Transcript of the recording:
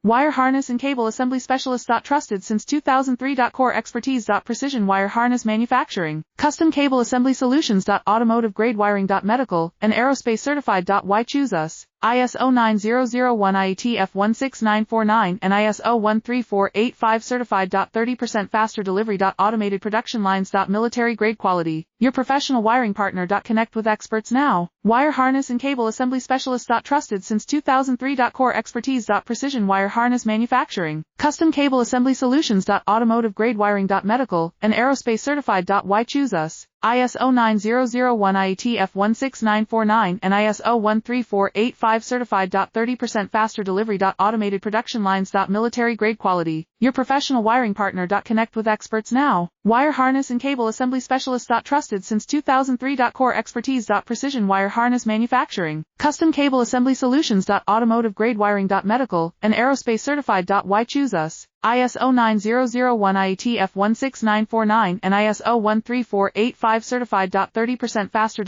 Wire harness and cable assembly specialist. Trusted since 2003. Core expertise. Precision wire harness manufacturing, custom cable assembly solutions. Automotive grade wiring. Medical and aerospace certified. Why choose us? ISO 9001 IATF 16949 and ISO 13485 certified. 30% faster delivery. Automated production lines. Military grade quality. Your professional wiring partner. Connect with experts now. Wire harness and cable assembly specialist. Trusted since 2003. Core expertise. Precision wire harness manufacturing, custom cable assembly solutions. Automotive grade wiring. Medical and aerospace certified. Why choose us? ISO 9001 IATF 16949 and ISO 13485 certified. 30% faster delivery. Automated production lines. Military grade quality. Your professional wiring partner. Connect with experts now. Wire harness and cable assembly specialist. Trusted since 2003. Core expertise. Precision wire harness manufacturing, custom cable assembly solutions. Automotive grade wiring. Medical and aerospace certified. Why choose us? ISO 9001 IATF 16949 and ISO 13485 certified. 30% faster